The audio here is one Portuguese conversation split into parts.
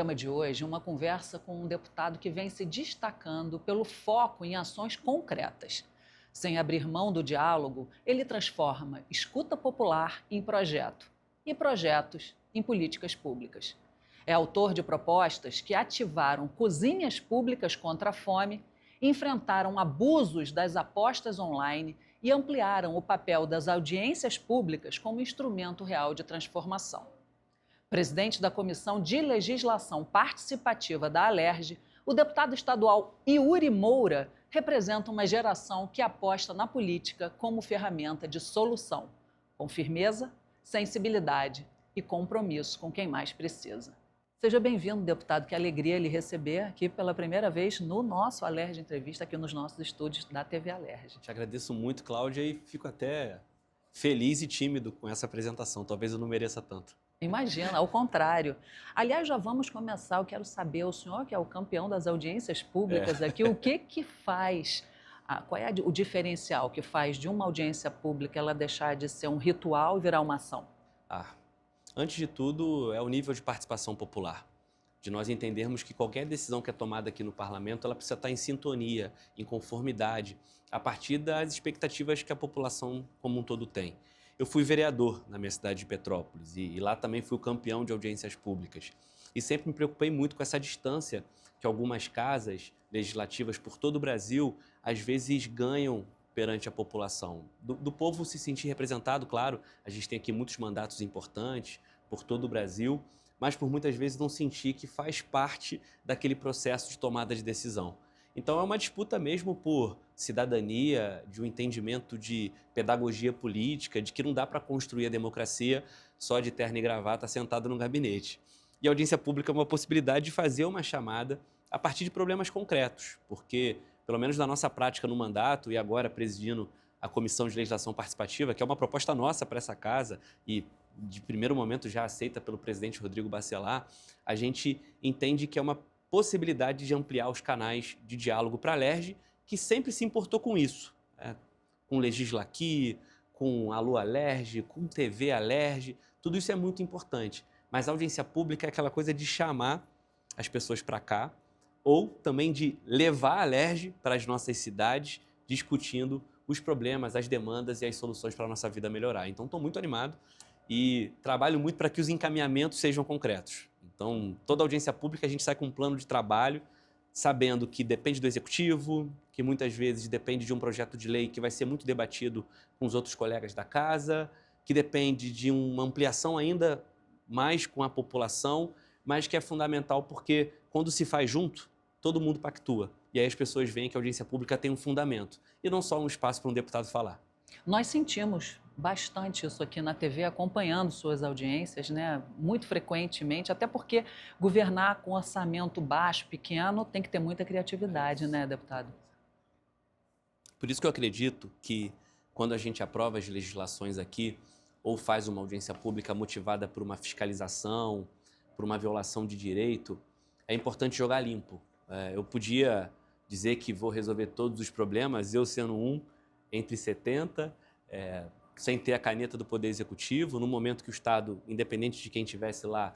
programa de hoje uma conversa com um deputado que vem se destacando pelo foco em ações concretas. Sem abrir mão do diálogo, ele transforma escuta popular em projeto e projetos em políticas públicas. É autor de propostas que ativaram cozinhas públicas contra a fome, enfrentaram abusos das apostas online e ampliaram o papel das audiências públicas como instrumento real de transformação. Presidente da Comissão de Legislação Participativa da Alerj, o deputado estadual Yuri Moura representa uma geração que aposta na política como ferramenta de solução, com firmeza, sensibilidade e compromisso com quem mais precisa. Seja bem-vindo, deputado, que alegria lhe receber aqui pela primeira vez no nosso Alerj Entrevista, aqui nos nossos estúdios da TV Alerj. Te agradeço muito, Cláudia, e fico até feliz e tímido com essa apresentação. Talvez eu não mereça tanto. Imagina, ao contrário. Aliás, já vamos começar. Eu quero saber, o senhor que é o campeão das audiências públicas aqui, o que faz, qual é o diferencial que faz de uma audiência pública ela deixar de ser um ritual e virar uma ação? Antes de tudo, é o nível de participação popular. De nós entendermos que qualquer decisão que é tomada aqui no parlamento, ela precisa estar em sintonia, em conformidade, a partir das expectativas que a população como um todo tem. Eu fui vereador na minha cidade de Petrópolis e lá também fui o campeão de audiências públicas. E sempre me preocupei muito com essa distância que algumas casas legislativas por todo o Brasil, às vezes, ganham perante a população. Do povo se sentir representado, claro, a gente tem aqui muitos mandatos importantes por todo o Brasil, mas por muitas vezes não sentir que faz parte daquele processo de tomada de decisão. Então é uma disputa mesmo por cidadania, de um entendimento de pedagogia política, de que não dá para construir a democracia só de terno e gravata sentado no gabinete. E a audiência pública é uma possibilidade de fazer uma chamada a partir de problemas concretos, porque, pelo menos na nossa prática no mandato e agora presidindo a Comissão de Legislação Participativa, que é uma proposta nossa para essa casa e de primeiro momento já aceita pelo presidente Rodrigo Bacelar, a gente entende que é uma possibilidade de ampliar os canais de diálogo para a Alerj, que sempre se importou com isso, com Legisla Aqui, com Alô Alerj, com TV Alerj, tudo isso é muito importante. Mas a audiência pública é aquela coisa de chamar as pessoas para cá, ou também de levar a Alerj para as nossas cidades, discutindo os problemas, as demandas e as soluções para a nossa vida melhorar. Então, estou muito animado e trabalho muito para que os encaminhamentos sejam concretos. Então, toda audiência pública a gente sai com um plano de trabalho, sabendo que depende do executivo, que muitas vezes depende de um projeto de lei que vai ser muito debatido com os outros colegas da casa, que depende de uma ampliação ainda mais com a população, mas que é fundamental porque quando se faz junto, todo mundo pactua. E aí as pessoas veem que a audiência pública tem um fundamento e não só um espaço para um deputado falar. Nós sentimos bastante isso aqui na TV, acompanhando suas audiências, né? Muito frequentemente, até porque governar com orçamento baixo, pequeno, tem que ter muita criatividade, né, deputado? Por isso que eu acredito que quando a gente aprova as legislações aqui, ou faz uma audiência pública motivada por uma fiscalização, por uma violação de direito, é importante jogar limpo. Eu podia dizer que vou resolver todos os problemas, eu sendo um entre 70, sem ter a caneta do Poder Executivo, no momento que o Estado, independente de quem estivesse lá,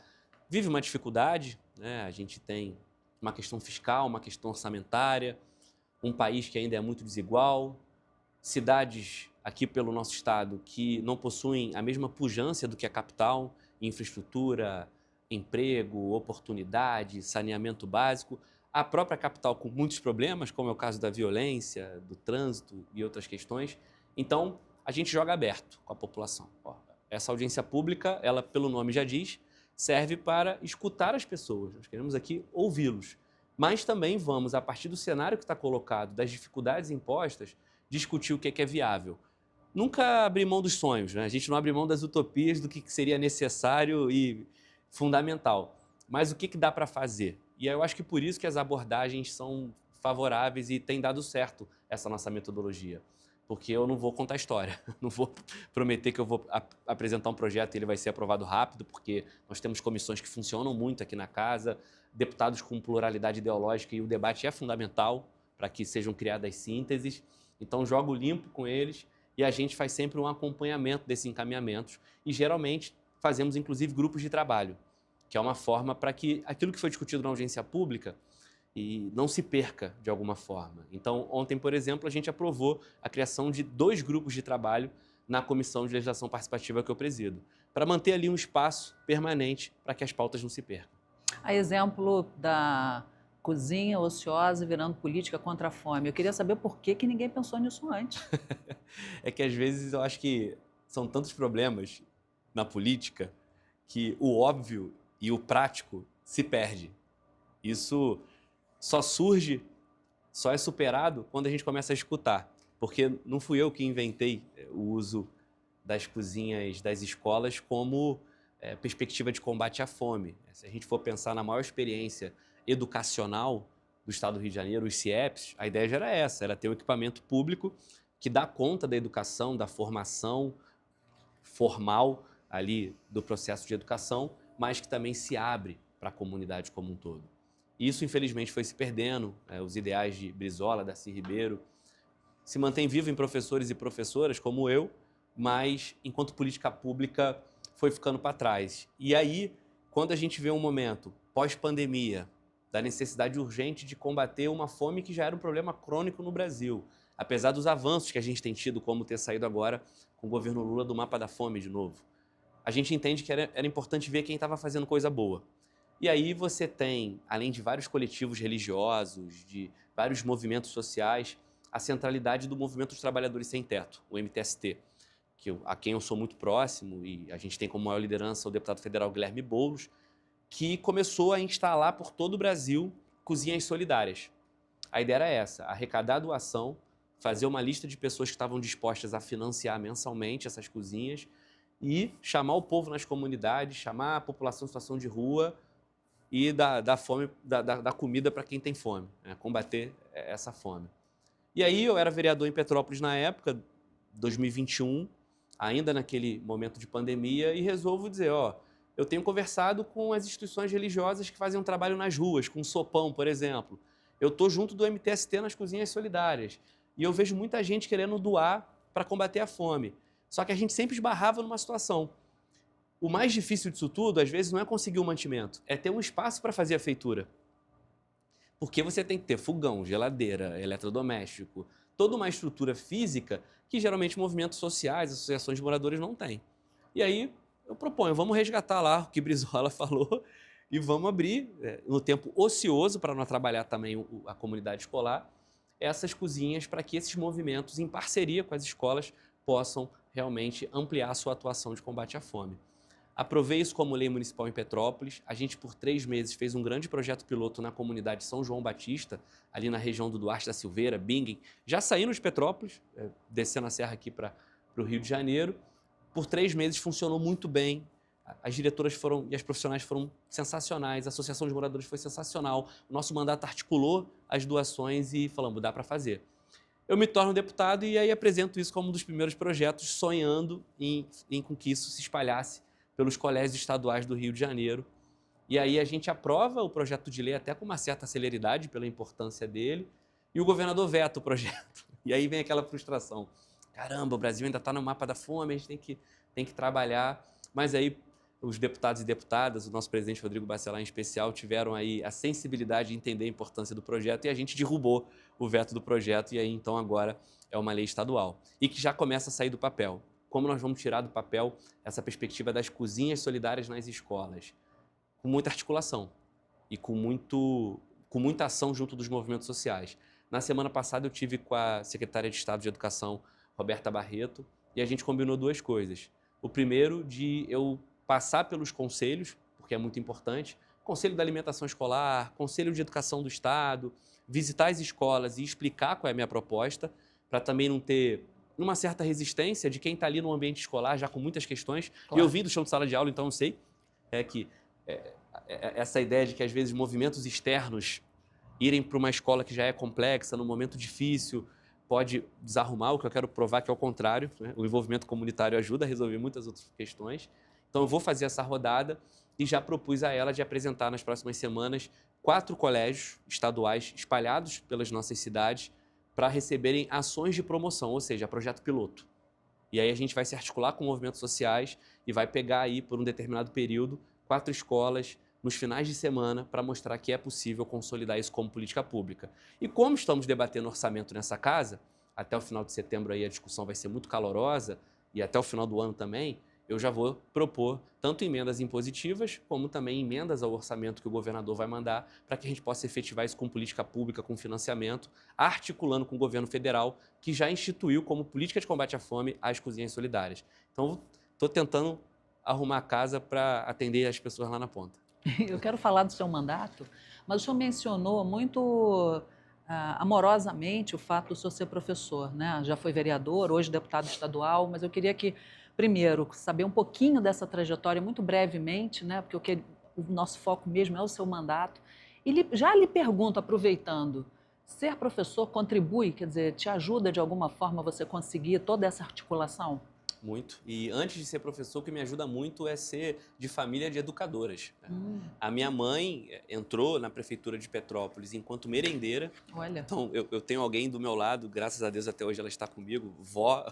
vive uma dificuldade, né? A gente tem uma questão fiscal, uma questão orçamentária, um país que ainda é muito desigual, cidades aqui pelo nosso Estado que não possuem a mesma pujança do que a capital, infraestrutura, emprego, oportunidade, saneamento básico, a própria capital com muitos problemas, como é o caso da violência, do trânsito e outras questões. Então, a gente joga aberto com a população. Essa audiência pública, ela, pelo nome já diz, serve para escutar as pessoas. Nós queremos aqui ouvi-los. Mas também vamos, a partir do cenário que está colocado, das dificuldades impostas, discutir o que é viável. Nunca abrir mão dos sonhos, né? A gente não abre mão das utopias do que seria necessário e fundamental. Mas o que dá para fazer? E eu acho que por isso que as abordagens são favoráveis e tem dado certo essa nossa metodologia. Porque eu não vou contar história, não vou prometer que eu vou apresentar um projeto e ele vai ser aprovado rápido, porque nós temos comissões que funcionam muito aqui na casa, deputados com pluralidade ideológica e o debate é fundamental para que sejam criadas sínteses. Então, jogo limpo com eles e a gente faz sempre um acompanhamento desses encaminhamentos e, geralmente, fazemos, inclusive, grupos de trabalho, que é uma forma para que aquilo que foi discutido na audiência pública e não se perca de alguma forma. Então, ontem, por exemplo, a gente aprovou a criação de 2 grupos de trabalho na Comissão de Legislação Participativa que eu presido, para manter ali um espaço permanente para que as pautas não se percam. A exemplo da cozinha ociosa virando política contra a fome, eu queria saber por que ninguém pensou nisso antes. É que às vezes eu acho que são tantos problemas na política que o óbvio e o prático se perde. Isso só surge, só é superado quando a gente começa a escutar. Porque não fui eu que inventei o uso das cozinhas das escolas como perspectiva de combate à fome. Se a gente for pensar na maior experiência educacional do estado do Rio de Janeiro, os CIEPs, a ideia já era essa, era ter um equipamento público que dá conta da educação, da formação formal ali do processo de educação, mas que também se abre para a comunidade como um todo. Isso, infelizmente, foi se perdendo, os ideais de Brizola, Darcy Ribeiro, se mantém vivo em professores e professoras como eu, mas enquanto política pública foi ficando para trás. E aí, quando a gente vê um momento pós-pandemia, da necessidade urgente de combater uma fome que já era um problema crônico no Brasil, apesar dos avanços que a gente tem tido, como ter saído agora com o governo Lula do mapa da fome de novo, a gente entende que era importante ver quem estava fazendo coisa boa. E aí você tem, além de vários coletivos religiosos, de vários movimentos sociais, a centralidade do Movimento dos Trabalhadores Sem Teto, o MTST, a quem eu sou muito próximo, e a gente tem como maior liderança o deputado federal Guilherme Boulos, que começou a instalar por todo o Brasil cozinhas solidárias. A ideia era essa, arrecadar doação, fazer uma lista de pessoas que estavam dispostas a financiar mensalmente essas cozinhas e chamar o povo nas comunidades, chamar a população em situação de rua e dar fome, dar comida para quem tem fome, né? Combater essa fome. E aí eu era vereador em Petrópolis na época, 2021, ainda naquele momento de pandemia, e resolvo dizer, eu tenho conversado com as instituições religiosas que fazem um trabalho nas ruas, com o Sopão, por exemplo. Eu estou junto do MTST nas cozinhas solidárias. E eu vejo muita gente querendo doar para combater a fome. Só que a gente sempre esbarrava numa situação. O mais difícil disso tudo, às vezes, não é conseguir o mantimento, é ter um espaço para fazer a feitura. Porque você tem que ter fogão, geladeira, eletrodoméstico, toda uma estrutura física que geralmente movimentos sociais, associações de moradores não têm. E aí eu proponho, vamos resgatar lá o que Brizola falou e vamos abrir, no tempo ocioso, para não atrapalhar também a comunidade escolar, essas cozinhas para que esses movimentos, em parceria com as escolas, possam realmente ampliar a sua atuação de combate à fome. Aprovei isso como lei municipal em Petrópolis. A gente, por 3 meses, fez um grande projeto piloto na comunidade São João Batista, ali na região do Duarte da Silveira, Bingen. Já saímos de Petrópolis, descendo a serra aqui para o Rio de Janeiro. Por 3 meses funcionou muito bem. As diretoras e as profissionais foram sensacionais, a Associação de Moradores foi sensacional. O nosso mandato articulou as doações e falamos, dá para fazer. Eu me torno deputado e aí apresento isso como um dos primeiros projetos, sonhando em com que isso se espalhasse pelos colégios estaduais do Rio de Janeiro. E aí a gente aprova o projeto de lei até com uma certa celeridade pela importância dele, e o governador veta o projeto. E aí vem aquela frustração. Caramba, o Brasil ainda está no mapa da fome, a gente tem que trabalhar. Mas aí os deputados e deputadas, o nosso presidente Rodrigo Bacelar em especial, tiveram aí a sensibilidade de entender a importância do projeto e a gente derrubou o veto do projeto e aí então agora é uma lei estadual. E que já começa a sair do papel. Como nós vamos tirar do papel essa perspectiva das cozinhas solidárias nas escolas? Com muita articulação e com muita ação junto dos movimentos sociais. Na semana passada eu tive com a secretária de Estado de Educação, Roberta Barreto, e a gente combinou 2 coisas. O primeiro, de eu passar pelos conselhos, porque é muito importante, Conselho da Alimentação Escolar, Conselho de Educação do Estado, visitar as escolas e explicar qual é a minha proposta, para também não ter uma certa resistência de quem está ali no ambiente escolar, já com muitas questões. Claro. E eu vim do chão de sala de aula, então eu sei que essa ideia de que, às vezes, movimentos externos irem para uma escola que já é complexa, num momento difícil, pode desarrumar, o que eu quero provar que é o contrário, né? O envolvimento comunitário ajuda a resolver muitas outras questões. Então, eu vou fazer essa rodada e já propus a ela de apresentar nas próximas semanas 4 colégios estaduais espalhados pelas nossas cidades, para receberem ações de promoção, ou seja, projeto piloto. E aí a gente vai se articular com movimentos sociais e vai pegar aí, por um determinado período, 4 escolas nos finais de semana para mostrar que é possível consolidar isso como política pública. E como estamos debatendo orçamento nessa casa, até o final de setembro aí a discussão vai ser muito calorosa e até o final do ano também, eu já vou propor tanto emendas impositivas como também emendas ao orçamento que o governador vai mandar para que a gente possa efetivar isso com política pública, com financiamento, articulando com o governo federal, que já instituiu como política de combate à fome as cozinhas solidárias. Então, estou tentando arrumar a casa para atender as pessoas lá na ponta. Eu quero falar do seu mandato, mas o senhor mencionou muito amorosamente o fato do senhor ser professor, né? Já foi vereador, hoje deputado estadual, mas eu queria que, primeiro, saber um pouquinho dessa trajetória, muito brevemente, né? Porque o nosso foco mesmo é o seu mandato. E já lhe pergunto, aproveitando, ser professor contribui, quer dizer, te ajuda de alguma forma você conseguir toda essa articulação? Muito. E antes de ser professor, o que me ajuda muito é ser de família de educadoras. A minha mãe entrou na prefeitura de Petrópolis enquanto merendeira. Olha. Então, eu tenho alguém do meu lado, graças a Deus até hoje ela está comigo, vó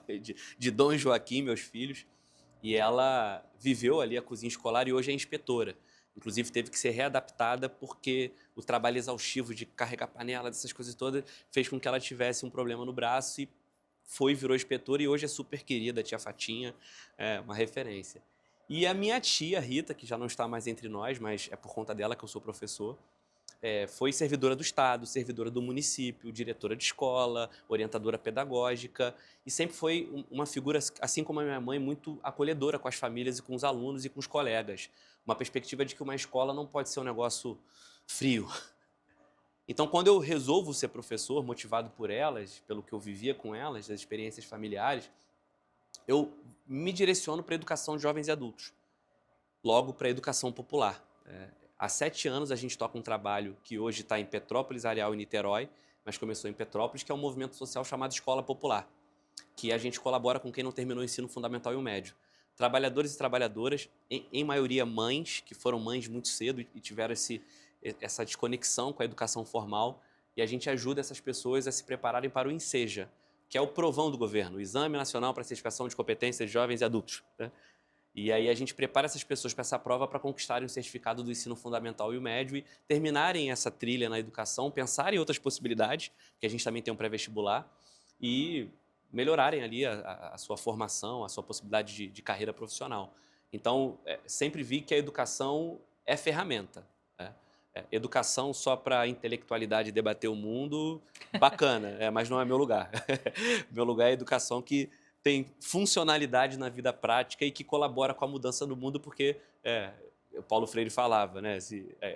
de Dom Joaquim, meus filhos. E ela viveu ali a cozinha escolar e hoje é inspetora. Inclusive, teve que ser readaptada porque o trabalho exaustivo de carregar panela, dessas coisas todas, fez com que ela tivesse um problema no braço e virou inspetora e hoje é super querida, a tia Fatinha, é uma referência. E a minha tia Rita, que já não está mais entre nós, mas é por conta dela que eu sou professor, foi servidora do Estado, servidora do município, diretora de escola, orientadora pedagógica e sempre foi uma figura, assim como a minha mãe, muito acolhedora com as famílias e com os alunos e com os colegas. Uma perspectiva de que uma escola não pode ser um negócio frio. Então, quando eu resolvo ser professor, motivado por elas, pelo que eu vivia com elas, das experiências familiares, eu me direciono para a educação de jovens e adultos, logo para a educação popular. Há 7 anos a gente toca um trabalho que hoje está em Petrópolis, Areal e Niterói, mas começou em Petrópolis, que é um movimento social chamado Escola Popular, que a gente colabora com quem não terminou o ensino fundamental e o médio. Trabalhadores e trabalhadoras, em maioria mães, que foram mães muito cedo e tiveram essa desconexão com a educação formal, e a gente ajuda essas pessoas a se prepararem para o ENSEJA, que é o provão do governo, o Exame Nacional para a Certificação de Competências de Jovens e Adultos, né? E aí a gente prepara essas pessoas para essa prova para conquistarem o certificado do ensino fundamental e o médio e terminarem essa trilha na educação, pensarem em outras possibilidades, porque a gente também tem um pré-vestibular, e melhorarem ali a sua formação, a sua possibilidade de carreira profissional. Então, sempre vi que a educação é ferramenta. Educação só para intelectualidade debater o mundo, bacana, mas não é meu lugar. Meu lugar é a educação que tem funcionalidade na vida prática e que colabora com a mudança do mundo, porque o Paulo Freire falava, né,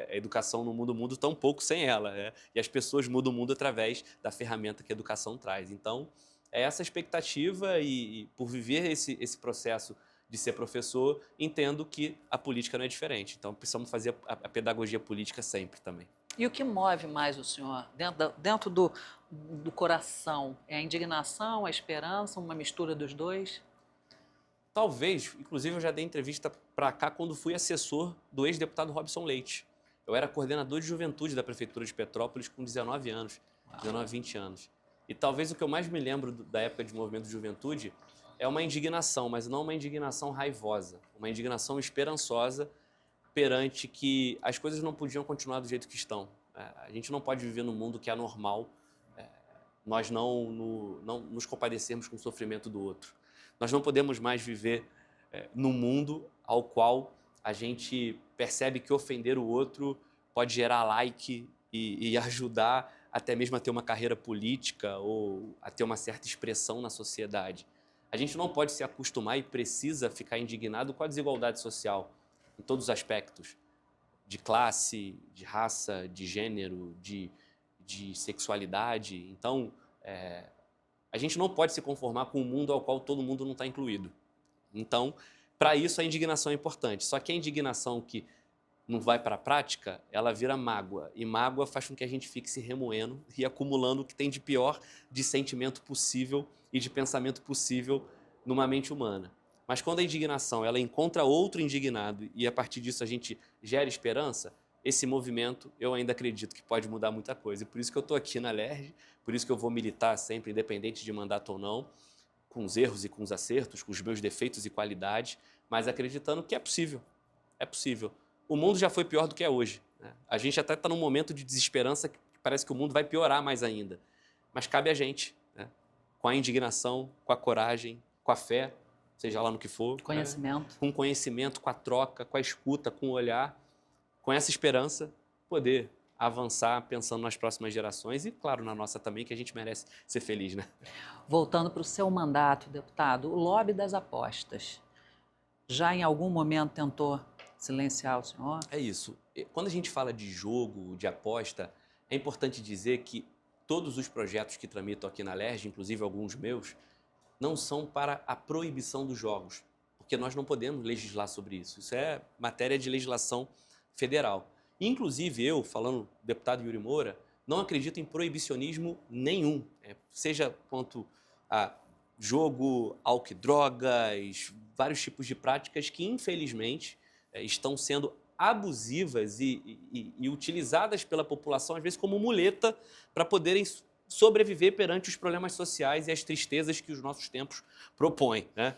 a educação não muda o mundo tão pouco sem ela, e as pessoas mudam o mundo através da ferramenta que a educação traz. Então, é essa expectativa e por viver esse processo de ser professor, entendo que a política não é diferente. Então, precisamos fazer a pedagogia política sempre também. E o que move mais o senhor dentro do coração? É a indignação, a esperança, uma mistura dos dois? Talvez, inclusive eu já dei entrevista para cá quando fui assessor do ex-deputado Robson Leite. Eu era coordenador de juventude da Prefeitura de Petrópolis com 19 anos, 19, 20 anos. E talvez o que eu mais me lembro da época de movimento de juventude é uma indignação, mas não uma indignação raivosa, uma indignação esperançosa perante que as coisas não podiam continuar do jeito que estão. A gente não pode viver num mundo que é anormal, nós não nos compadecermos com o sofrimento do outro. Nós não podemos mais viver num mundo ao qual a gente percebe que ofender o outro pode gerar like e ajudar até mesmo a ter uma carreira política ou a ter uma certa expressão na sociedade. A gente não pode se acostumar e precisa ficar indignado com a desigualdade social em todos os aspectos, de classe, de raça, de gênero, de sexualidade. Então, a gente não pode se conformar com um mundo ao qual todo mundo não está incluído. Então, para isso, a indignação é importante. Só que a indignação que não vai para a prática, ela vira mágoa. E mágoa faz com que a gente fique se remoendo e acumulando o que tem de pior de sentimento possível e de pensamento possível numa mente humana. Mas quando a indignação ela encontra outro indignado e a partir disso a gente gera esperança, esse movimento eu ainda acredito que pode mudar muita coisa. E por isso que eu estou aqui na LERJ, por isso que eu vou militar sempre, independente de mandato ou não, com os erros e com os acertos, com os meus defeitos e qualidades, mas acreditando que é possível. É possível. o mundo já foi pior do que é hoje, né? A gente até está num momento de desesperança que parece que o mundo vai piorar mais ainda. Mas cabe a gente, né? Com a indignação, com a coragem, com a fé, seja lá no que for. Conhecimento. Né? Com conhecimento, com a troca, com a escuta, com o olhar, com essa esperança, poder avançar pensando nas próximas gerações e, claro, na nossa também, que a gente merece ser feliz, né? Voltando para o seu mandato, deputado, o lobby das apostas já em algum momento tentou silenciar o senhor? É isso. Quando a gente fala de jogo, de aposta, é importante dizer que todos os projetos que tramitam aqui na LERJ, inclusive alguns meus, não são para a proibição dos jogos, porque nós não podemos legislar sobre isso. Isso é matéria de legislação federal. Inclusive eu, falando deputado Yuri Moura, não acredito em proibicionismo nenhum, seja quanto a jogo, álcool e drogas, vários tipos de práticas que, infelizmente, estão sendo abusivas e utilizadas pela população, às vezes, como muleta para poderem sobreviver perante os problemas sociais e as tristezas que os nossos tempos propõem, né?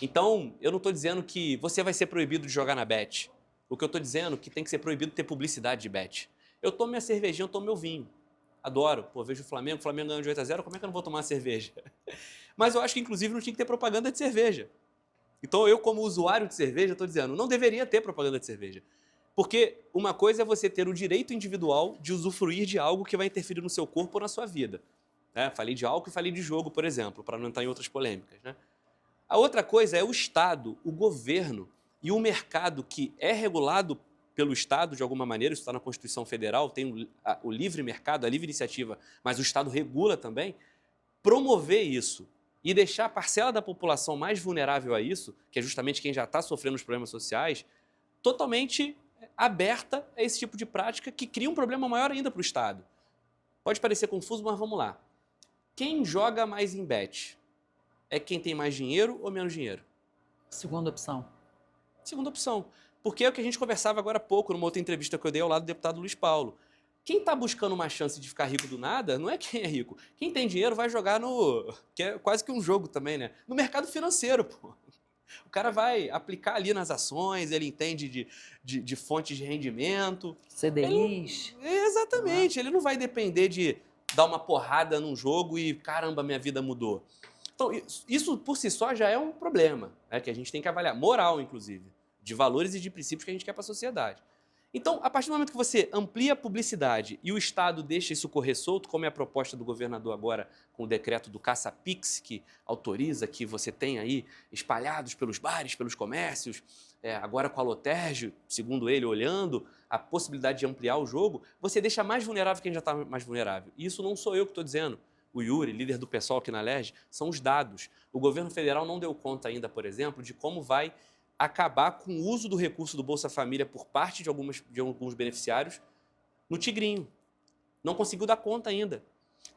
Então, eu não estou dizendo que você vai ser proibido de jogar na bet. O que eu estou dizendo é que tem que ser proibido ter publicidade de bet. Eu tomo minha cervejinha, eu tomo meu vinho. Adoro. Pô, vejo o Flamengo ganhando de 8-0, como é que eu não vou tomar uma cerveja? Mas eu acho que, inclusive, não tinha que ter propaganda de cerveja. Então, eu, como usuário de cerveja, estou dizendo, não deveria ter propaganda de cerveja. Porque uma coisa é você ter o direito individual de usufruir de algo que vai interferir no seu corpo ou na sua vida. Né? Falei de álcool e falei de jogo, por exemplo, para não entrar em outras polêmicas. Né? A outra coisa é o Estado, o governo e o mercado que é regulado pelo Estado de alguma maneira, isso está na Constituição Federal, tem o livre mercado, a livre iniciativa, mas o Estado regula também, promover isso e deixar a parcela da população mais vulnerável a isso, que é justamente quem já está sofrendo os problemas sociais, totalmente aberta a esse tipo de prática que cria um problema maior ainda para o Estado. Pode parecer confuso, mas vamos lá. Quem joga mais em bet? É quem tem mais dinheiro ou menos dinheiro? Segunda opção. Segunda opção. Porque é o que a gente conversava agora há pouco, numa outra entrevista que eu dei ao lado do deputado Luiz Paulo. Quem está buscando uma chance de ficar rico do nada não é quem é rico. Quem tem dinheiro vai jogar no... que é quase que um jogo também, né? No mercado financeiro, pô. O cara vai aplicar ali nas ações, ele entende de fontes de rendimento. CDIs. Exatamente. Ele não vai depender de dar uma porrada num jogo e, caramba, minha vida mudou. Então, isso por si só já é um problema, né, que a gente tem que avaliar, moral, inclusive, de valores e de princípios que a gente quer para a sociedade. Então, a partir do momento que você amplia a publicidade e o Estado deixa isso correr solto, como é a proposta do governador agora com o decreto do Caça-Pix, que autoriza que você tenha aí espalhados pelos bares, pelos comércios, agora com a Lotérgio, segundo ele, olhando a possibilidade de ampliar o jogo, você deixa mais vulnerável quem já está mais vulnerável. E isso não sou eu que estou dizendo. O Yuri, líder do PSOL aqui na LERJ, são os dados. O governo federal não deu conta ainda, por exemplo, de como vai acabar com o uso do recurso do Bolsa Família por parte de alguns beneficiários no Tigrinho. Não conseguiu dar conta ainda.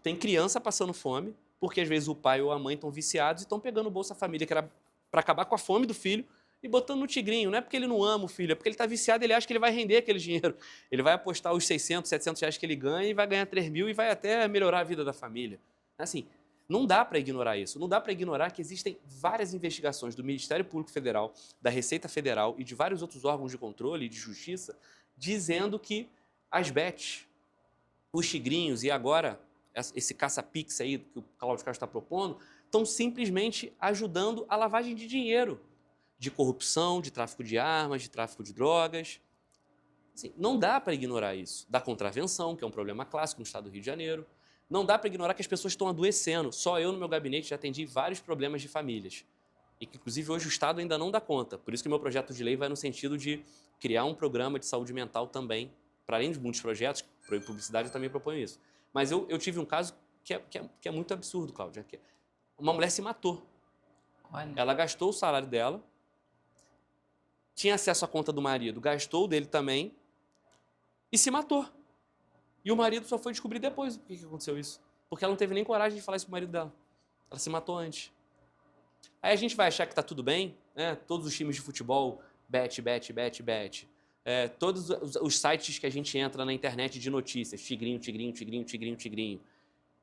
Tem criança passando fome, porque às vezes o pai ou a mãe estão viciados e estão pegando o Bolsa Família, que era para acabar com a fome do filho, e botando no Tigrinho. Não é porque ele não ama o filho, é porque ele está viciado, ele acha que ele vai render aquele dinheiro. Ele vai apostar os 600, 700 reais que ele ganha e vai ganhar 3 mil e vai até melhorar a vida da família. Assim, não dá para ignorar isso. Não dá para ignorar que existem várias investigações do Ministério Público Federal, da Receita Federal e de vários outros órgãos de controle e de justiça dizendo que as bets, os tigrinhos e agora esse caça-pix aí que o Cláudio Castro está propondo, estão simplesmente ajudando a lavagem de dinheiro, de corrupção, de tráfico de armas, de tráfico de drogas. Assim, não dá para ignorar isso. Da contravenção, que é um problema clássico no estado do Rio de Janeiro. Não dá para ignorar que as pessoas estão adoecendo. Só eu, no meu gabinete, já atendi vários problemas de famílias. E que, inclusive, hoje o Estado ainda não dá conta. Por isso que o meu projeto de lei vai no sentido de criar um programa de saúde mental também. Para além de muitos projetos, proibir publicidade, eu também proponho isso. Mas eu tive um caso que é muito absurdo, Cláudia. Uma mulher se matou. Olha. Ela gastou o salário dela, tinha acesso à conta do marido, gastou o dele também e se matou. E o marido só foi descobrir depois por que aconteceu isso. Porque ela não teve nem coragem de falar isso pro marido dela. Ela se matou antes. Aí a gente vai achar que tá tudo bem, né? Todos os times de futebol, bet. Todos os sites que a gente entra na internet de notícias, tigrinho.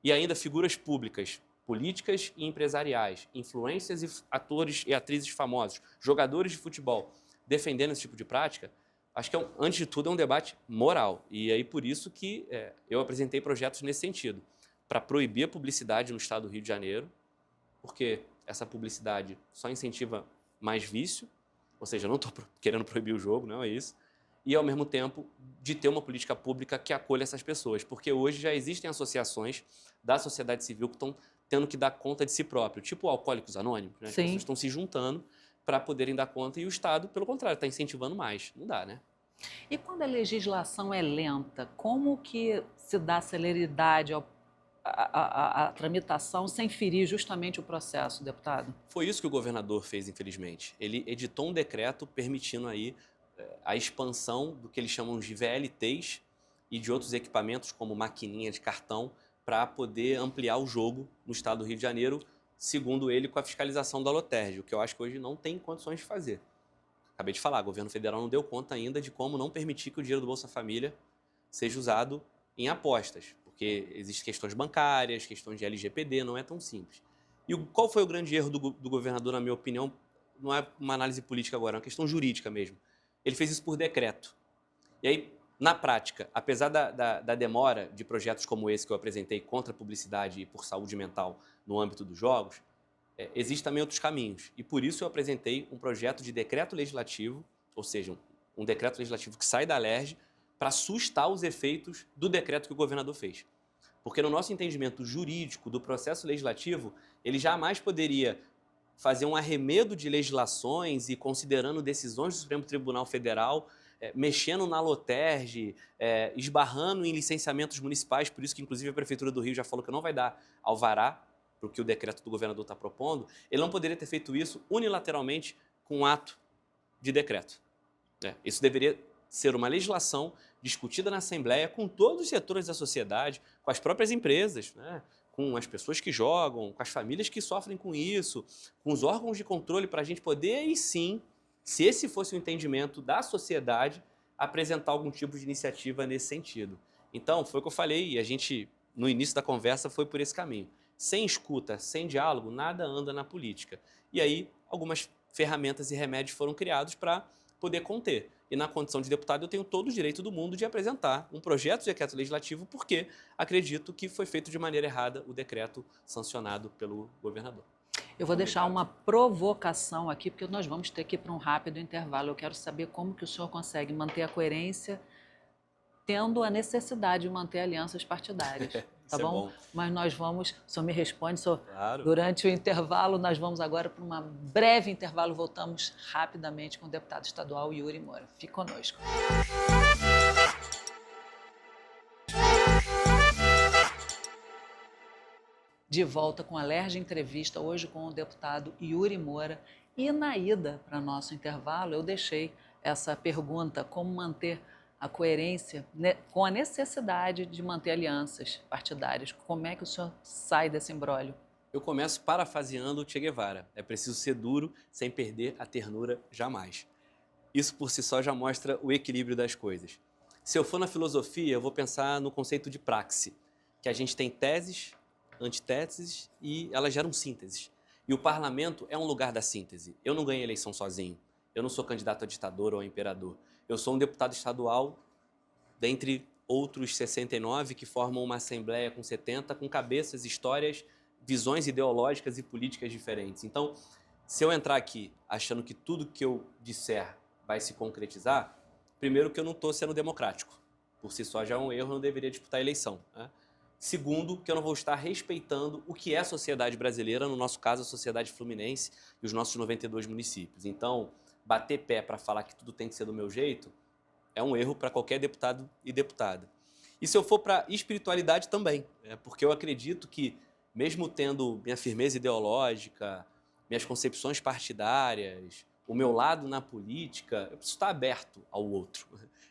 E ainda figuras públicas, políticas e empresariais, influências e atores e atrizes famosos, jogadores de futebol, defendendo esse tipo de prática, Acho que, antes de tudo, é um debate moral. E aí, por isso que eu apresentei projetos nesse sentido, para proibir a publicidade no estado do Rio de Janeiro, porque essa publicidade só incentiva mais vício, ou seja, eu não estou querendo proibir o jogo, não é isso, e, ao mesmo tempo, de ter uma política pública que acolha essas pessoas, porque hoje já existem associações da sociedade civil que estão tendo que dar conta de si próprio, tipo Alcoólicos Anônimos, né? As pessoas estão se juntando para poderem dar conta e o Estado, pelo contrário, está incentivando mais. Não dá, né? E quando a legislação é lenta, como que se dá celeridade à tramitação sem ferir justamente o processo, deputado? Foi isso que o governador fez, infelizmente. Ele editou um decreto permitindo aí a expansão do que eles chamam de VLTs e de outros equipamentos como maquininha de cartão para poder ampliar o jogo no estado do Rio de Janeiro, segundo ele, com a fiscalização da Lotérgia, o que eu acho que hoje não tem condições de fazer. Acabei de falar, o governo federal não deu conta ainda de como não permitir que o dinheiro do Bolsa Família seja usado em apostas, porque existem questões bancárias, questões de LGPD, não é tão simples. E qual foi o grande erro do governador, na minha opinião? Não é uma análise política agora, é uma questão jurídica mesmo. Ele fez isso por decreto. E aí, na prática, apesar da demora de projetos como esse que eu apresentei contra a publicidade e por saúde mental no âmbito dos jogos, existem também outros caminhos. E por isso eu apresentei um projeto de decreto legislativo, ou seja, um decreto legislativo que sai da LERJ para sustar os efeitos do decreto que o governador fez. Porque no nosso entendimento jurídico do processo legislativo, ele jamais poderia fazer um arremedo de legislações e considerando decisões do Supremo Tribunal Federal, mexendo na Lotérgia, esbarrando em licenciamentos municipais, por isso que inclusive a Prefeitura do Rio já falou que não vai dar alvará para o que o decreto do governador está propondo. Ele não poderia ter feito isso unilateralmente com um ato de decreto. Isso deveria ser uma legislação discutida na Assembleia com todos os setores da sociedade, com as próprias empresas, né? Com as pessoas que jogam, com as famílias que sofrem com isso, com os órgãos de controle, para a gente poder, aí sim, se esse fosse o entendimento da sociedade, apresentar algum tipo de iniciativa nesse sentido. Então, foi o que eu falei, e a gente, no início da conversa, foi por esse caminho. Sem escuta, sem diálogo, nada anda na política. E aí, algumas ferramentas e remédios foram criados para poder conter. E na condição de deputado, eu tenho todo o direito do mundo de apresentar um projeto de decreto legislativo, porque acredito que foi feito de maneira errada o decreto sancionado pelo governador. Eu vou deixar uma provocação aqui, porque nós vamos ter que ir para um rápido intervalo. Eu quero saber como que o senhor consegue manter a coerência tendo a necessidade de manter alianças partidárias. Tá bom? Mas nós vamos, o senhor me responde, claro. Durante o intervalo, nós vamos agora para um breve intervalo, voltamos rapidamente com o deputado estadual Yuri Moura. Fique conosco. De volta com a LERJ Entrevista, hoje com o deputado Yuri Moura. E na ida para nosso intervalo, eu deixei essa pergunta, como manter a coerência com a necessidade de manter alianças partidárias. Como é que o senhor sai desse imbróglio? Eu começo parafraseando o Che Guevara. É preciso ser duro sem perder a ternura jamais. Isso por si só já mostra o equilíbrio das coisas. Se eu for na filosofia, eu vou pensar no conceito de praxe, que a gente tem teses, antíteses e elas geram sínteses. E o parlamento é um lugar da síntese. Eu não ganhei eleição sozinho. Eu não sou candidato a ditador ou a imperador. Eu sou um deputado estadual, dentre outros 69 que formam uma assembleia com 70, com cabeças, histórias, visões ideológicas e políticas diferentes. Então, se eu entrar aqui achando que tudo que eu disser vai se concretizar, primeiro que eu não estou sendo democrático. Por si só já é um erro, eu não deveria disputar a eleição, né? Segundo, que eu não vou estar respeitando o que é a sociedade brasileira, no nosso caso a sociedade fluminense e os nossos 92 municípios. Então, bater pé para falar que tudo tem que ser do meu jeito é um erro para qualquer deputado e deputada. E se eu for para espiritualidade também, porque eu acredito que, mesmo tendo minha firmeza ideológica, minhas concepções partidárias, o meu lado na política, eu preciso estar aberto ao outro.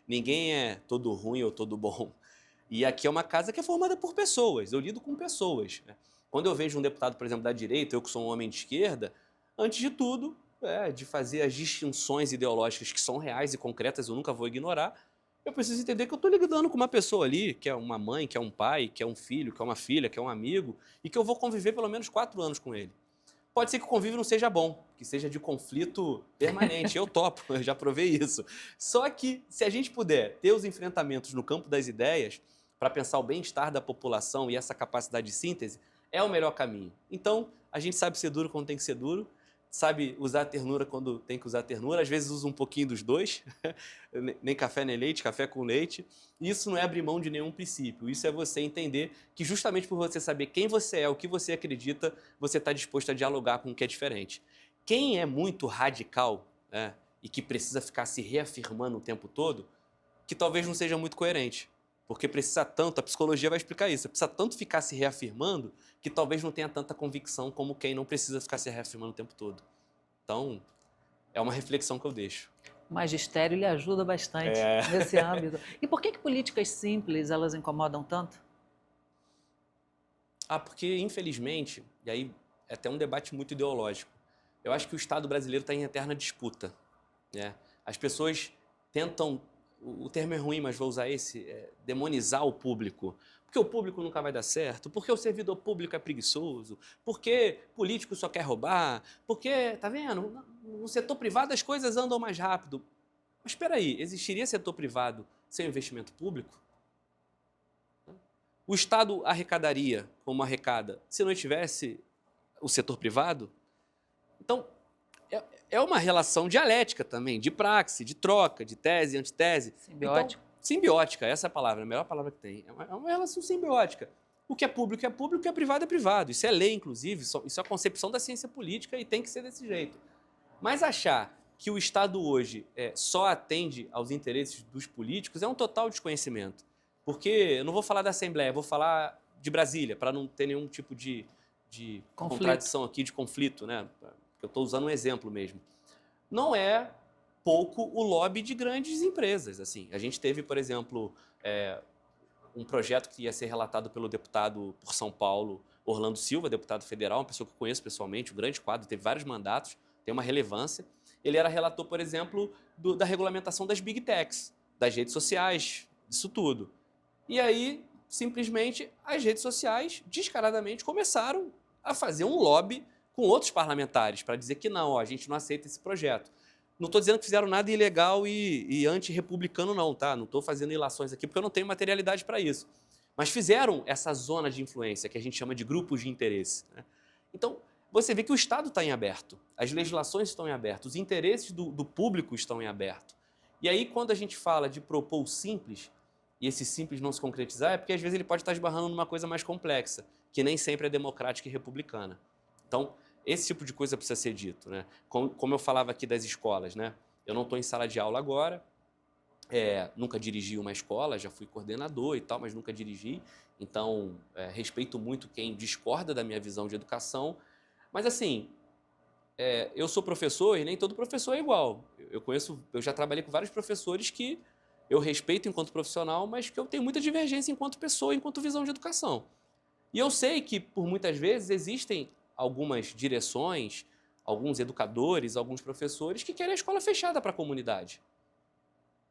Ninguém é todo ruim ou todo bom. E aqui é uma casa que é formada por pessoas, eu lido com pessoas. Quando eu vejo um deputado, por exemplo, da direita, eu que sou um homem de esquerda, antes de tudo, de fazer as distinções ideológicas que são reais e concretas, eu nunca vou ignorar, eu preciso entender que eu estou lidando com uma pessoa ali, que é uma mãe, que é um pai, que é um filho, que é uma filha, que é um amigo, e que eu vou conviver pelo menos 4 anos com ele. Pode ser que o convívio não seja bom, que seja de conflito permanente. Eu topo, eu já provei isso. Só que, se a gente puder ter os enfrentamentos no campo das ideias, para pensar o bem-estar da população e essa capacidade de síntese, é o melhor caminho. Então, a gente sabe ser duro quando tem que ser duro, sabe usar a ternura quando tem que usar a ternura, às vezes usa um pouquinho dos dois, nem café nem leite, café com leite. Isso não é abrir mão de nenhum princípio, isso é você entender que justamente por você saber quem você é, o que você acredita, você está disposto a dialogar com o que é diferente. Quem é muito radical, né, e que precisa ficar se reafirmando o tempo todo, que talvez não seja muito coerente. Porque precisa tanto, a psicologia vai explicar isso, precisa tanto ficar se reafirmando que talvez não tenha tanta convicção como quem não precisa ficar se reafirmando o tempo todo. Então, é uma reflexão que eu deixo. O magistério lhe ajuda bastante nesse âmbito. E por que políticas simples elas incomodam tanto? Porque infelizmente, e aí é até um debate muito ideológico, eu acho que o Estado brasileiro está em eterna disputa, né? As pessoas tentam, o termo é ruim, mas vou usar esse, demonizar o público. Porque o público nunca vai dar certo, porque o servidor público é preguiçoso, porque político só quer roubar, porque, tá vendo, no setor privado as coisas andam mais rápido. Mas espera aí, existiria setor privado sem investimento público? O Estado arrecadaria como arrecada se não tivesse o setor privado? Então, é uma relação dialética também, de praxe, de troca, de tese, antitese. Simbiótica. Então, simbiótica, essa é a palavra, a melhor palavra que tem. É uma relação simbiótica. O que é público, o que é privado é privado. Isso é lei, inclusive, isso é a concepção da ciência política e tem que ser desse jeito. Mas achar que o Estado hoje só atende aos interesses dos políticos é um total desconhecimento. Porque eu não vou falar da Assembleia, vou falar de Brasília, para não ter nenhum tipo de contradição aqui, de conflito, né? Eu estou usando um exemplo mesmo. Não é pouco o lobby de grandes empresas. Assim, a gente teve, por exemplo, um projeto que ia ser relatado pelo deputado por São Paulo, Orlando Silva, deputado federal, uma pessoa que eu conheço pessoalmente, um grande quadro, teve vários mandatos, tem uma relevância. Ele era relator, por exemplo, da regulamentação das big techs, das redes sociais, disso tudo. E aí, simplesmente, as redes sociais, descaradamente, começaram a fazer um lobby com outros parlamentares para dizer que não, a gente não aceita esse projeto. Não estou dizendo que fizeram nada ilegal e anti-republicano não, tá? Não estou fazendo ilações aqui porque eu não tenho materialidade para isso. Mas fizeram essa zona de influência que a gente chama de grupos de interesse, né? Então, você vê que o Estado está em aberto, as legislações estão em aberto, os interesses do público estão em aberto. E aí, quando a gente fala de propor o simples, e esse simples não se concretizar, é porque às vezes ele pode estar esbarrando numa coisa mais complexa, que nem sempre é democrática e republicana. Então, esse tipo de coisa precisa ser dito, né? Como eu falava aqui das escolas, né? Eu não estou em sala de aula agora, nunca dirigi uma escola, já fui coordenador e tal, mas nunca dirigi. Então, respeito muito quem discorda da minha visão de educação. Mas, assim, eu sou professor e nem todo professor é igual. Eu já trabalhei com vários professores que eu respeito enquanto profissional, mas que eu tenho muita divergência enquanto pessoa, enquanto visão de educação. E eu sei que, por muitas vezes, existem algumas direções, alguns educadores, alguns professores que querem a escola fechada para a comunidade.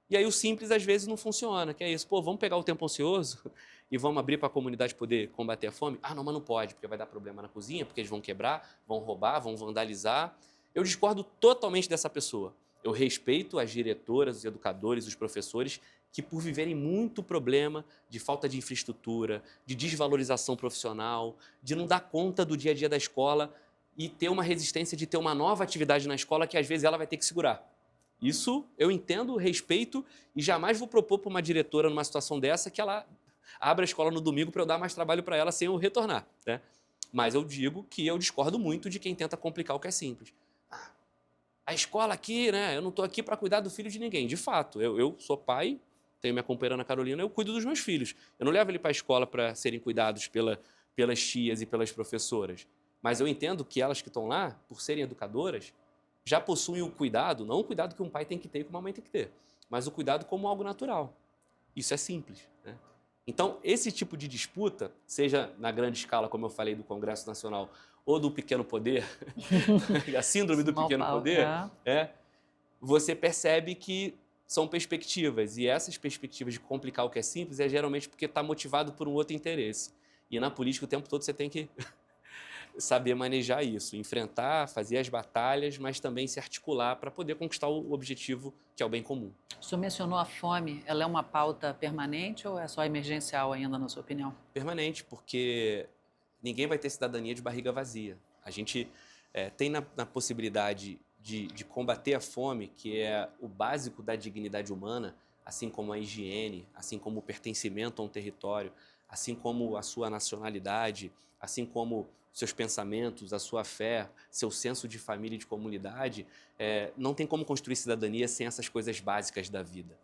E aí o simples, às vezes, não funciona, que é isso. Vamos pegar o tempo ocioso e vamos abrir para a comunidade poder combater a fome? Não, mas não pode, porque vai dar problema na cozinha, porque eles vão quebrar, vão roubar, vão vandalizar. Eu discordo totalmente dessa pessoa. Eu respeito as diretoras, os educadores, os professores que, por viverem muito problema de falta de infraestrutura, de desvalorização profissional, de não dar conta do dia a dia da escola e ter uma resistência de ter uma nova atividade na escola que, às vezes, ela vai ter que segurar. Isso eu entendo, respeito e jamais vou propor para uma diretora, numa situação dessa, que ela abra a escola no domingo para eu dar mais trabalho para ela sem eu retornar, né? Mas eu digo que eu discordo muito de quem tenta complicar o que é simples. A escola aqui, né? Eu não estou aqui para cuidar do filho de ninguém. De fato, eu sou pai, tenho minha companheira Ana Carolina, eu cuido dos meus filhos. Eu não levo ele para a escola para serem cuidados pelas tias e pelas professoras. Mas eu entendo que elas que estão lá, por serem educadoras, já possuem o cuidado, não o cuidado que um pai tem que ter e que uma mãe tem que ter, mas o cuidado como algo natural. Isso é simples, né? Então, esse tipo de disputa, seja na grande escala, como eu falei, do Congresso Nacional, ou do pequeno poder, a síndrome do pequeno poder, você percebe que são perspectivas. E essas perspectivas de complicar o que é simples é geralmente porque está motivado por um outro interesse. E na política o tempo todo você tem que saber manejar isso, enfrentar, fazer as batalhas, mas também se articular para poder conquistar o objetivo que é o bem comum. O senhor mencionou a fome, ela é uma pauta permanente ou é só emergencial ainda, na sua opinião? Permanente, porque ninguém vai ter cidadania de barriga vazia. A gente tem na possibilidade de combater a fome, que é o básico da dignidade humana, assim como a higiene, assim como o pertencimento a um território, assim como a sua nacionalidade, assim como seus pensamentos, a sua fé, seu senso de família e de comunidade, não tem como construir cidadania sem essas coisas básicas da vida.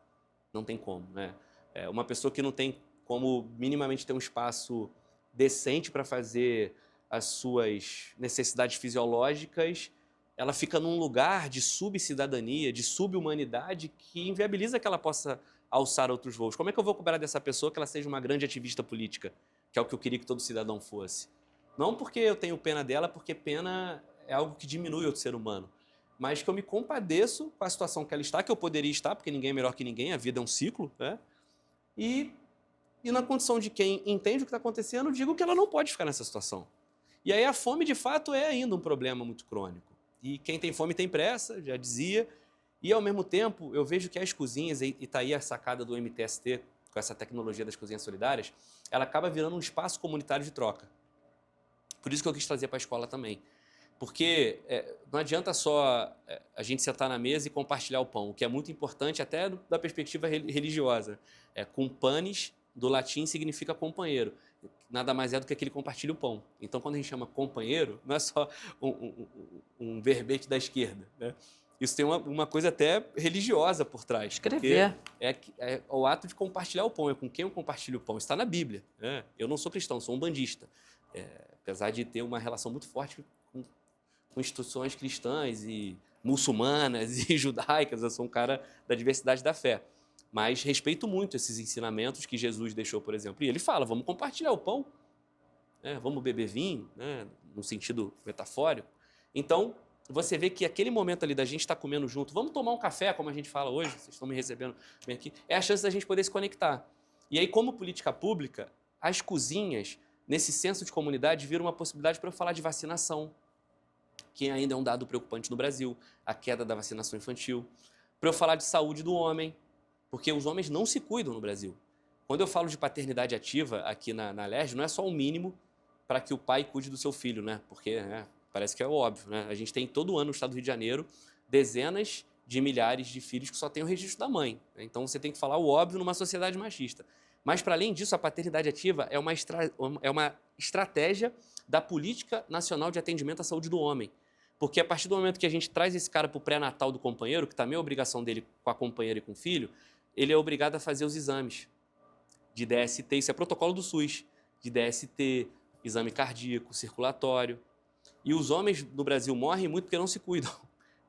Não tem como, né? Uma pessoa que não tem como minimamente ter um espaço decente para fazer as suas necessidades fisiológicas, ela fica num lugar de subcidadania, de subhumanidade, que inviabiliza que ela possa alçar outros voos. Como é que eu vou cobrar dessa pessoa que ela seja uma grande ativista política, que é o que eu queria que todo cidadão fosse? Não porque eu tenho pena dela, porque pena é algo que diminui outro ser humano, mas que eu me compadeço com a situação que ela está, que eu poderia estar, porque ninguém é melhor que ninguém, a vida é um ciclo, né? E na condição de quem entende o que está acontecendo, digo que ela não pode ficar nessa situação. E aí a fome, de fato, é ainda um problema muito crônico. E quem tem fome tem pressa, já dizia. E, ao mesmo tempo, eu vejo que as cozinhas, e está aí a sacada do MTST, com essa tecnologia das cozinhas solidárias, ela acaba virando um espaço comunitário de troca. Por isso que eu quis trazer para a escola também. Porque não adianta só a gente sentar na mesa e compartilhar o pão, o que é muito importante até da perspectiva religiosa. Com panis, do latim, significa companheiro. Nada mais é do que aquele compartilha o pão. Então, quando a gente chama companheiro, não é só um verbete da esquerda, né? Isso tem uma coisa até religiosa por trás. Escrever. É o ato de compartilhar o pão, é com quem eu compartilho o pão. Está na Bíblia, né? Eu não sou cristão, sou um bandista. Apesar de ter uma relação muito forte com instituições cristãs e muçulmanas e judaicas, eu sou um cara da diversidade da fé. Mas respeito muito esses ensinamentos que Jesus deixou, por exemplo. E ele fala, vamos compartilhar o pão, né? Vamos beber vinho, né? No sentido metafórico. Então, você vê que aquele momento ali da gente estar comendo junto, vamos tomar um café, como a gente fala hoje, vocês estão me recebendo bem aqui, é a chance da gente poder se conectar. E aí, como política pública, as cozinhas, nesse senso de comunidade, viram uma possibilidade para eu falar de vacinação, que ainda é um dado preocupante no Brasil, a queda da vacinação infantil, para eu falar de saúde do homem, porque os homens não se cuidam no Brasil. Quando eu falo de paternidade ativa aqui na LERJ, não é só o mínimo para que o pai cuide do seu filho, né? Porque parece que é óbvio, né? A gente tem todo ano no estado do Rio de Janeiro dezenas de milhares de filhos que só têm o registro da mãe. Então você tem que falar o óbvio numa sociedade machista. Mas, para além disso, a paternidade ativa é uma estratégia da Política Nacional de Atendimento à Saúde do Homem. Porque a partir do momento que a gente traz esse cara para o pré-natal do companheiro, que também é obrigação dele com a companheira e com o filho, ele é obrigado a fazer os exames de DST, isso é protocolo do SUS, de DST, exame cardíaco, circulatório. E os homens no Brasil morrem muito porque não se cuidam.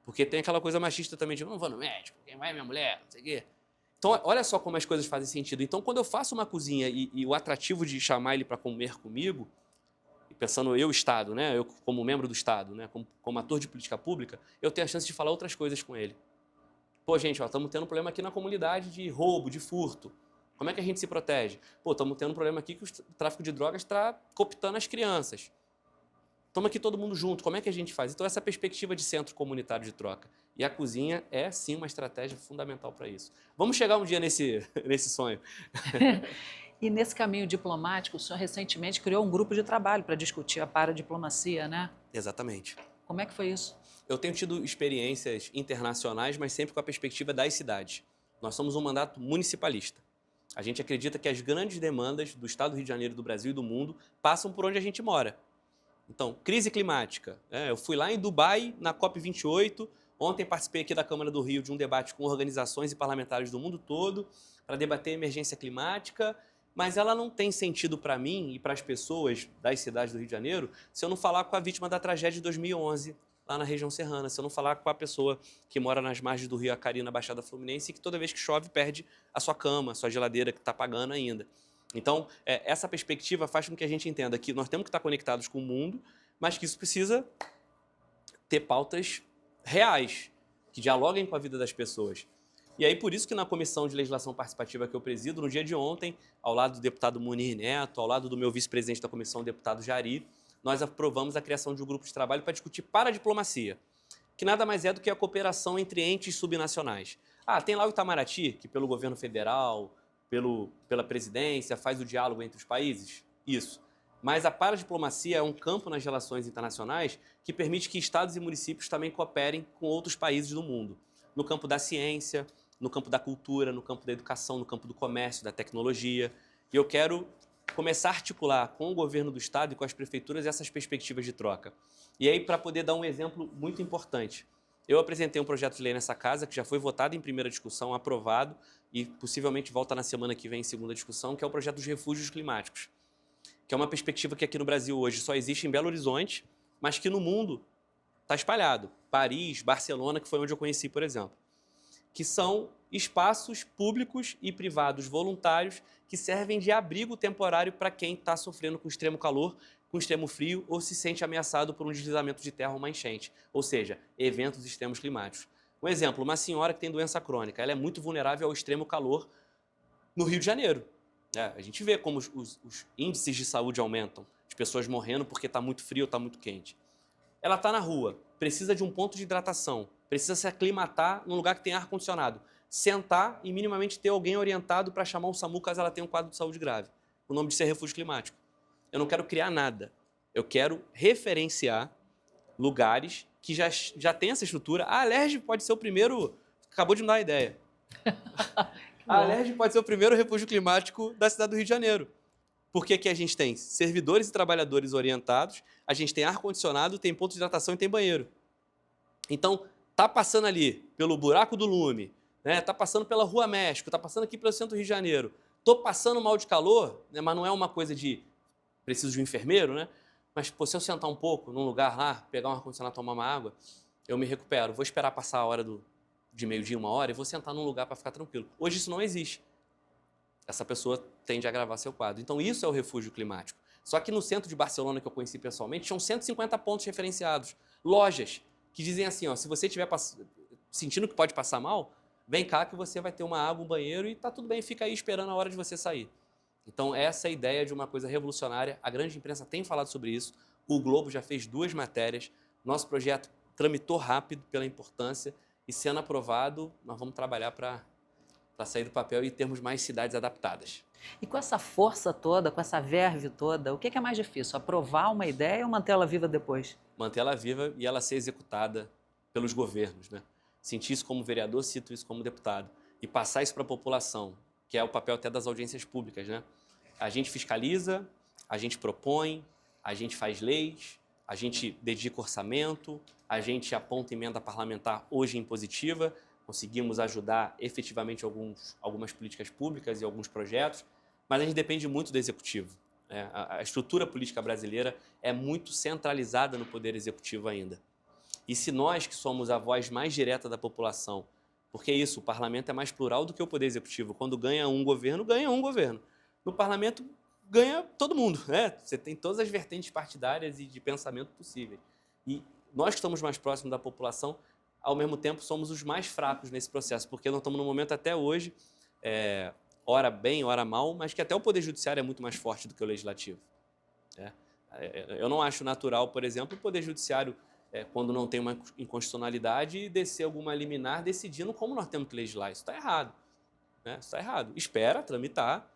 Porque tem aquela coisa machista também de, não vou no médico, quem vai é minha mulher, não sei o quê. Então, olha só como as coisas fazem sentido. Então, quando eu faço uma cozinha e o atrativo de chamar ele para comer comigo, pensando eu, Estado, né? Eu como membro do Estado, né? Como ator de política pública, eu tenho a chance de falar outras coisas com ele. Pô, gente, estamos tendo um problema aqui na comunidade de roubo, de furto. Como é que a gente se protege? Pô, estamos tendo um problema aqui que o tráfico de drogas está cooptando as crianças. Estamos aqui todo mundo junto, como é que a gente faz? Então, essa perspectiva de centro comunitário de troca. E a cozinha é, sim, uma estratégia fundamental para isso. Vamos chegar um dia nesse sonho. E nesse caminho diplomático, o senhor recentemente criou um grupo de trabalho para discutir a paradiplomacia, né? Exatamente. Como é que foi isso? Eu tenho tido experiências internacionais, mas sempre com a perspectiva das cidades. Nós somos um mandato municipalista. A gente acredita que as grandes demandas do Estado do Rio de Janeiro, do Brasil e do mundo passam por onde a gente mora. Então, crise climática. Eu fui lá em Dubai, na COP28. Ontem participei aqui da Câmara do Rio de um debate com organizações e parlamentares do mundo todo para debater a emergência climática, mas ela não tem sentido para mim e para as pessoas das cidades do Rio de Janeiro se eu não falar com a vítima da tragédia de 2011, lá na região serrana, se eu não falar com a pessoa que mora nas margens do Rio Acari, na Baixada Fluminense, e que toda vez que chove perde a sua cama, a sua geladeira que está pagando ainda. Então, essa perspectiva faz com que a gente entenda que nós temos que estar conectados com o mundo, mas que isso precisa ter pautas reais, que dialoguem com a vida das pessoas. E aí, por isso que na Comissão de Legislação Participativa que eu presido, no dia de ontem, ao lado do deputado Munir Neto, ao lado do meu vice-presidente da comissão, o deputado Jari, nós aprovamos a criação de um grupo de trabalho para discutir paradiplomacia, que nada mais é do que a cooperação entre entes subnacionais. Tem lá o Itamaraty, que pelo governo federal, pela presidência, faz o diálogo entre os países? Isso. Mas a paradiplomacia é um campo nas relações internacionais que permite que estados e municípios também cooperem com outros países do mundo. No campo da ciência, no campo da cultura, no campo da educação, no campo do comércio, da tecnologia. E eu quero começar a articular com o governo do estado e com as prefeituras essas perspectivas de troca. E aí, para poder dar um exemplo muito importante, eu apresentei um projeto de lei nessa casa que já foi votado em primeira discussão, aprovado e possivelmente volta na semana que vem em segunda discussão, que é o projeto dos refúgios climáticos, que é uma perspectiva que aqui no Brasil hoje só existe em Belo Horizonte, mas que no mundo está espalhado. Paris, Barcelona, que foi onde eu conheci, por exemplo, que são espaços públicos e privados voluntários que servem de abrigo temporário para quem está sofrendo com extremo calor, com extremo frio ou se sente ameaçado por um deslizamento de terra ou uma enchente, ou seja, eventos extremos climáticos. Um exemplo, uma senhora que tem doença crônica, ela é muito vulnerável ao extremo calor no Rio de Janeiro. A gente vê como os índices de saúde aumentam, de pessoas morrendo porque está muito frio ou está muito quente. Ela está na rua, precisa de um ponto de hidratação, precisa se aclimatar num lugar que tem ar-condicionado, sentar e minimamente ter alguém orientado para chamar o SAMU caso ela tenha um quadro de saúde grave. O nome disso é refúgio climático. Eu não quero criar nada, eu quero referenciar lugares que já têm essa estrutura. A Alerj pode ser o primeiro, acabou de me dar a ideia. A Alerj pode ser o primeiro refúgio climático da cidade do Rio de Janeiro. Porque aqui a gente tem servidores e trabalhadores orientados, a gente tem ar-condicionado, tem ponto de hidratação e tem banheiro. Então, tá passando ali pelo Buraco do Lume, né? Tá passando pela Rua México, tá passando aqui pelo centro do Rio de Janeiro. Tô passando mal de calor, né? Mas não é uma coisa de preciso de um enfermeiro, né? Mas pô, se eu sentar um pouco num lugar lá, pegar um ar-condicionado, tomar uma água, eu me recupero. Vou esperar passar a hora de meio-dia, 1 hora, e vou sentar num lugar para ficar tranquilo. Hoje isso não existe. Essa pessoa tende a agravar seu quadro. Então isso é o refúgio climático. Só que no centro de Barcelona, que eu conheci pessoalmente, tinham 150 pontos referenciados. Lojas que dizem assim, ó, se você estiver sentindo que pode passar mal, vem cá que você vai ter uma água, um banheiro e tá tudo bem, fica aí esperando a hora de você sair. Então essa é a ideia de uma coisa revolucionária. A grande imprensa tem falado sobre isso. O Globo já fez 2 matérias. Nosso projeto tramitou rápido pela importância e sendo aprovado, nós vamos trabalhar para sair do papel e termos mais cidades adaptadas. E com essa força toda, com essa verve toda, o que é mais difícil? Aprovar uma ideia ou mantê-la viva depois? Mantê-la viva e ela ser executada pelos governos, né? Sentir isso como vereador, sinto isso como deputado. E passar isso para a população, que é o papel até das audiências públicas, né? A gente fiscaliza, a gente propõe, a gente faz leis, a gente dedica orçamento, a gente aponta emenda parlamentar hoje impositiva, conseguimos ajudar efetivamente algumas políticas públicas e alguns projetos, mas a gente depende muito do executivo. A estrutura política brasileira é muito centralizada no poder executivo ainda. E se nós, que somos a voz mais direta da população, porque isso, o parlamento é mais plural do que o poder executivo. Quando ganha um governo, ganha um governo. No parlamento, ganha todo mundo, né? Você tem todas as vertentes partidárias e de pensamento possíveis. E nós que estamos mais próximos da população, ao mesmo tempo, somos os mais fracos nesse processo, porque nós estamos num momento até hoje, ora bem, ora mal, mas que até o Poder Judiciário é muito mais forte do que o Legislativo. Eu não acho natural, por exemplo, o Poder Judiciário, quando não tem uma inconstitucionalidade, descer alguma liminar decidindo como nós temos que legislar. Isso está errado. Né? Isso está errado. Espera tramitar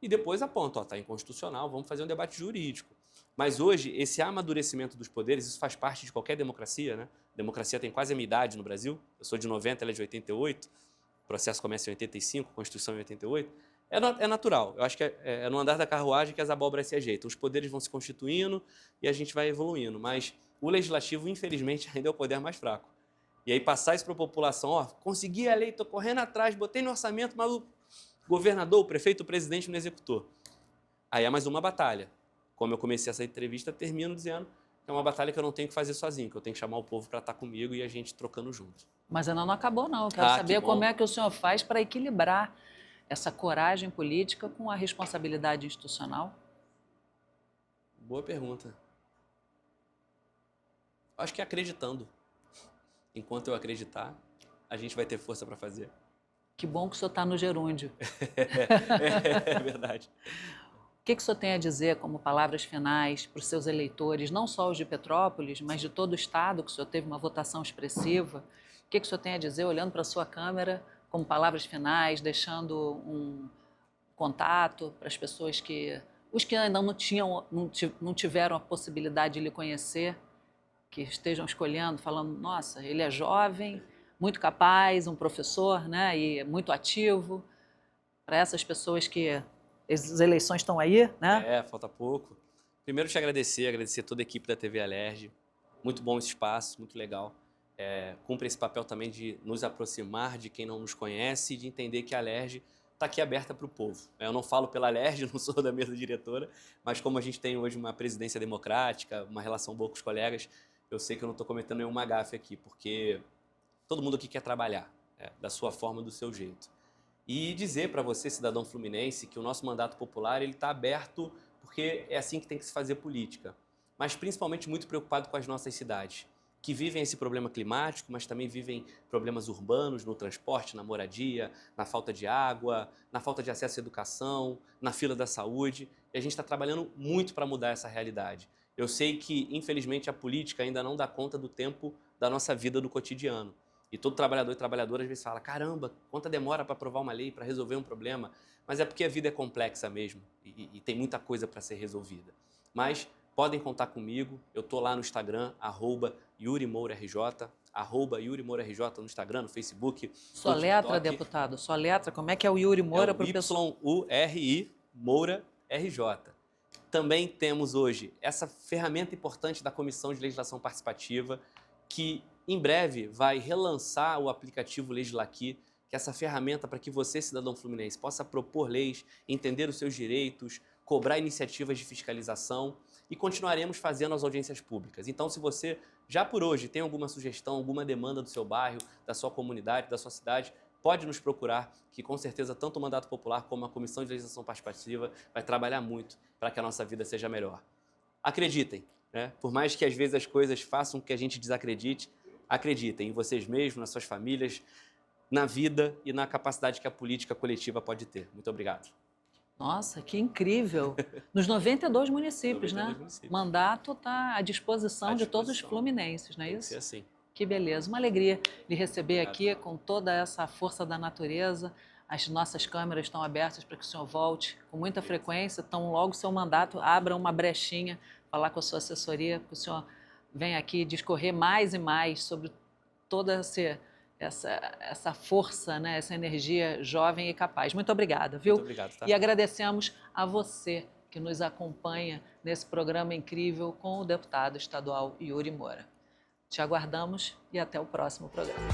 e depois aponta, está inconstitucional, vamos fazer um debate jurídico. Mas hoje, esse amadurecimento dos poderes, isso faz parte de qualquer democracia, né? A democracia tem quase a minha idade no Brasil. Eu sou de 90, ela é de 88. O processo começa em 85, a Constituição em 88. É natural. Eu acho que é no andar da carruagem que as abóboras se ajeitam. Os poderes vão se constituindo e a gente vai evoluindo. Mas o legislativo, infelizmente, ainda é o poder mais fraco. E aí passar isso para a população, ó, consegui a lei, estou correndo atrás, botei no orçamento, mas o governador, o prefeito, o presidente não executou. Aí é mais uma batalha. Como eu comecei essa entrevista, termino dizendo que é uma batalha que eu não tenho que fazer sozinho, que eu tenho que chamar o povo para estar comigo e a gente trocando junto. Mas ainda não acabou, não. Eu quero saber como é que o senhor faz para equilibrar essa coragem política com a responsabilidade institucional. Boa pergunta. Acho que acreditando. Enquanto eu acreditar, a gente vai ter força para fazer. Que bom que o senhor está no gerúndio. É verdade. que o senhor tem a dizer como palavras finais para os seus eleitores, não só os de Petrópolis, mas de todo o estado, que o senhor teve uma votação expressiva? O que o senhor tem a dizer, olhando para a sua câmera, como palavras finais, deixando um contato para as pessoas os que ainda não tiveram a possibilidade de lhe conhecer, que estejam escolhendo, falando, nossa, ele é jovem, muito capaz, um professor, né, e muito ativo, para essas pessoas que as eleições estão aí, né? Falta pouco. Primeiro te agradecer toda a equipe da TV Alerj. Muito bom esse espaço, muito legal. Cumpre esse papel também de nos aproximar de quem não nos conhece e de entender que a Alerj está aqui aberta para o povo. Eu não falo pela Alerj, não sou da mesa diretora, mas como a gente tem hoje uma presidência democrática, uma relação boa com os colegas, eu sei que eu não estou cometendo nenhuma gafe aqui, porque todo mundo aqui quer trabalhar, da sua forma, do seu jeito. E dizer para você, cidadão fluminense, que o nosso mandato popular está aberto porque é assim que tem que se fazer política, mas principalmente muito preocupado com as nossas cidades, que vivem esse problema climático, mas também vivem problemas urbanos no transporte, na moradia, na falta de água, na falta de acesso à educação, na fila da saúde. E a gente está trabalhando muito para mudar essa realidade. Eu sei que, infelizmente, a política ainda não dá conta do tempo da nossa vida do cotidiano. E todo trabalhador e trabalhadora às vezes fala, caramba, quanta demora para aprovar uma lei, para resolver um problema. Mas é porque a vida é complexa mesmo e tem muita coisa para ser resolvida. Mas podem contar comigo, eu estou lá no Instagram, @YuriMouraRJ, @YuriMouraRJ no Instagram, no Facebook. Sua letra, deputado, sua letra, como é que é o Yuri Moura para o pessoal? YURI Moura RJ. Também temos hoje essa ferramenta importante da Comissão de Legislação Participativa, que em breve vai relançar o aplicativo Legislaqui, que é essa ferramenta para que você, cidadão fluminense, possa propor leis, entender os seus direitos, cobrar iniciativas de fiscalização e continuaremos fazendo as audiências públicas. Então, se você já por hoje tem alguma sugestão, alguma demanda do seu bairro, da sua comunidade, da sua cidade, pode nos procurar, que com certeza tanto o Mandato Popular como a Comissão de Legislação Participativa vai trabalhar muito para que a nossa vida seja melhor. Acreditem, né? Por mais que às vezes as coisas façam que a gente desacredite, acreditem em vocês mesmos, nas suas famílias, na vida e na capacidade que a política coletiva pode ter. Muito obrigado. Nossa, que incrível! Nos 92 municípios, 92 né? municípios. O mandato está à disposição de todos os fluminenses, não é Tem que isso? ser assim. Que beleza, uma alegria lhe receber aqui com toda essa força da natureza. As nossas câmeras estão abertas para que o senhor volte com muita frequência. Então, logo o seu mandato abra uma brechinha, falar com a sua assessoria, que o senhor venha aqui discorrer mais e mais sobre toda essa força, né, essa energia jovem e capaz. Muito obrigada, viu? Muito obrigado, tá? E agradecemos a você que nos acompanha nesse programa incrível com o deputado estadual Yuri Moura. Te aguardamos e até o próximo programa.